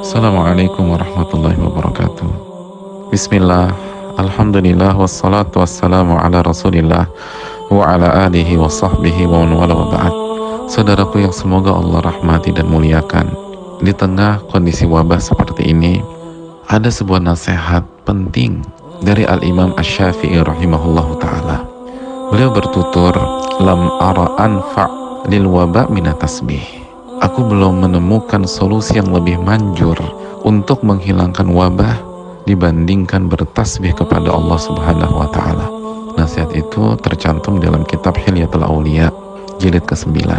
Assalamualaikum warahmatullahi wabarakatuh. Bismillah, alhamdulillah, wassalatu wassalamu ala rasulillah wa ala alihi wa sahbihi wa man wala wa ba'd. Saudaraku yang semoga Allah rahmati dan muliakan, di tengah kondisi wabah seperti ini, ada sebuah nasihat penting dari Al-Imam Asy-Syafi'i rahimahullahu ta'ala. Beliau bertutur, lam ara anfa' lil waba' minat tasbih. Aku belum menemukan solusi yang lebih manjur untuk menghilangkan wabah dibandingkan bertasbih kepada Allah Subhanahu wa ta'ala. Nasihat itu tercantum dalam kitab Hilyatul Auliya jilid ke-9.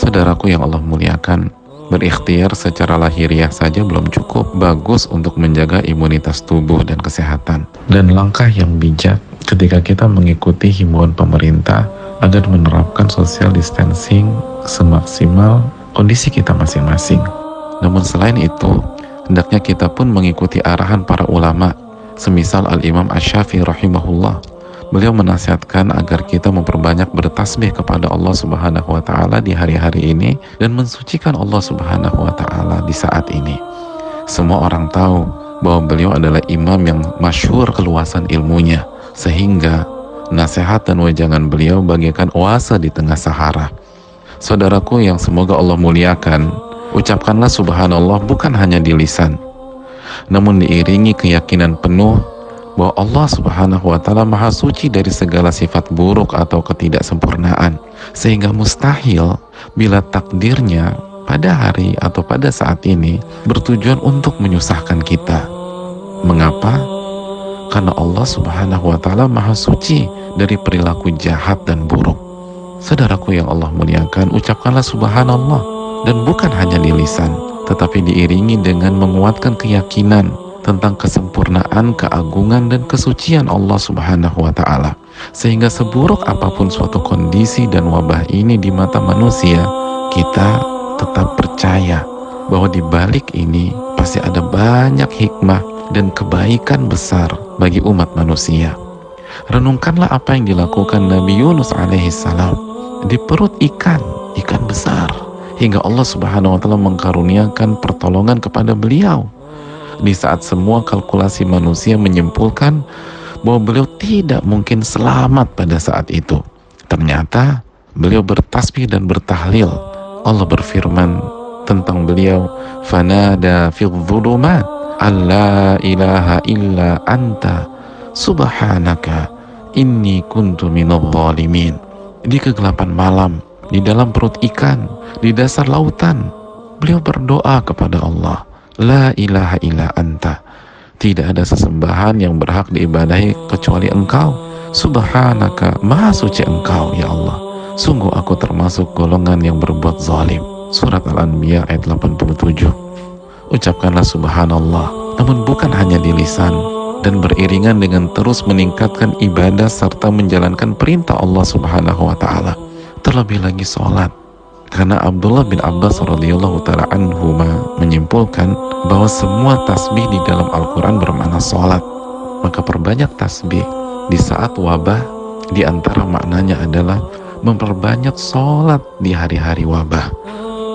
Saudaraku yang Allah muliakan, berikhtiar secara lahiriah saja belum cukup bagus untuk menjaga imunitas tubuh dan kesehatan. Dan langkah yang bijak ketika kita mengikuti himbauan pemerintah agar menerapkan social distancing semaksimal kondisi kita masing-masing. Namun selain itu, hendaknya kita pun mengikuti arahan para ulama, semisal Al-Imam Asy-Syafi'i rahimahullah. Beliau menasihatkan agar kita memperbanyak bertasbih kepada Allah Subhanahu wa ta'ala di hari-hari ini dan mensucikan Allah Subhanahu wa ta'ala di saat ini. Semua orang tahu bahwa beliau adalah imam yang masyhur keluasan ilmunya, sehingga nasihat dan wejangan beliau bagaikan oase di tengah Sahara. Saudaraku yang semoga Allah muliakan, ucapkanlah subhanallah bukan hanya di lisan, namun diiringi keyakinan penuh bahwa Allah Subhanahu wa ta'ala maha suci dari segala sifat buruk atau ketidaksempurnaan, sehingga mustahil bila takdirnya pada hari atau pada saat ini bertujuan untuk menyusahkan kita. Mengapa? Karena Allah Subhanahu wa ta'ala maha suci dari perilaku jahat dan buruk. Saudaraku yang Allah muliakan, ucapkanlah subhanallah, dan bukan hanya di lisan, tetapi diiringi dengan menguatkan keyakinan tentang kesempurnaan, keagungan, dan kesucian Allah Subhanahu wa ta'ala, sehingga seburuk apapun suatu kondisi dan wabah ini di mata manusia, kita tetap percaya bahwa di balik ini pasti ada banyak hikmah dan kebaikan besar bagi umat manusia. Renungkanlah apa yang dilakukan Nabi Yunus alaihissalam di perut ikan besar, hingga Allah Subhanahu wa ta'ala mengkaruniakan pertolongan kepada beliau di saat semua kalkulasi manusia menyimpulkan bahwa beliau tidak mungkin selamat pada saat itu. Ternyata beliau bertasbih dan bertahlil. Allah berfirman tentang beliau, fanada fil dhulumat alla ilaha illa anta subhanaka inni kuntu minadh dhalimin. Di kegelapan malam, di dalam perut ikan, di dasar lautan, beliau berdoa kepada Allah, la ilaha illa anta, tidak ada sesembahan yang berhak diibadahi kecuali engkau, subhanaka, maha suci engkau ya Allah, sungguh aku termasuk golongan yang berbuat zalim. Surat Al-Anbiya ayat 87. Ucapkanlah subhanallah, namun bukan hanya di lisan, dan beriringan dengan terus meningkatkan ibadah serta menjalankan perintah Allah Subhanahu wa ta'ala. Terlebih lagi sholat, karena Abdullah bin Abbas radhiyallahu ta'ala anhuma menyimpulkan bahwa semua tasbih di dalam Al-Quran bermakna sholat. Maka perbanyak tasbih di saat wabah, di antara maknanya adalah memperbanyak sholat di hari-hari wabah.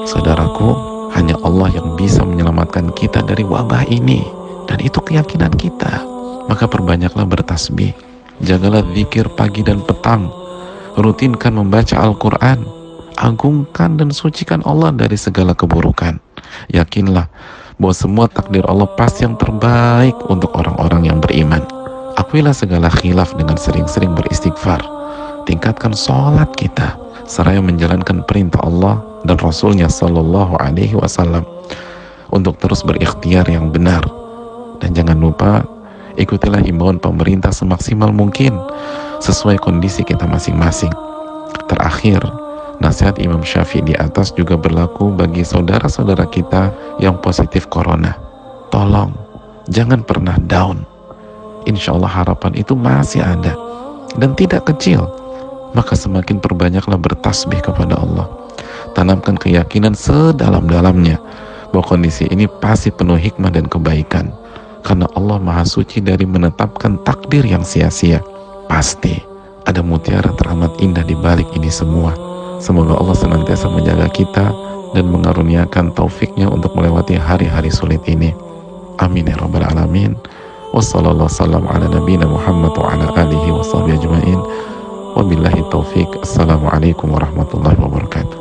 Saudaraku, hanya Allah yang bisa menyelamatkan kita dari wabah ini, dan itu keyakinan kita. Maka perbanyaklah bertasbih, jagalah zikir pagi dan petang, rutinkan membaca Al-Quran, agungkan dan sucikan Allah dari segala keburukan. Yakinlah bahwa semua takdir Allah pasti yang terbaik untuk orang-orang yang beriman. Akuilah segala khilaf dengan sering-sering beristighfar. Tingkatkan sholat kita, seraya menjalankan perintah Allah dan Rasulnya Sallallahu Alaihi Wasallam untuk terus berikhtiar yang benar. Dan jangan lupa, ikutilah himbauan pemerintah semaksimal mungkin sesuai kondisi kita masing-masing. Terakhir, nasihat Imam Syafi'i di atas juga berlaku bagi saudara-saudara kita yang positif corona. Tolong, jangan pernah down. Insya Allah harapan itu masih ada dan tidak kecil. Maka semakin perbanyaklah bertasbih kepada Allah. Tanamkan keyakinan sedalam-dalamnya bahwa kondisi ini pasti penuh hikmah dan kebaikan, karena Allah maha suci dari menetapkan takdir yang sia-sia. Pasti ada mutiara teramat indah di balik ini semua. Semoga Allah senantiasa menjaga kita dan mengaruniakan taufiknya untuk melewati hari-hari sulit ini. Amin ya rabbal alamin. Wassalamualaikum ala nabiyina Muhammad wa ala alihi wa sahbihi ajma'in. Wabillahi taufik. Assalamualaikum warahmatullahi wabarakatuh.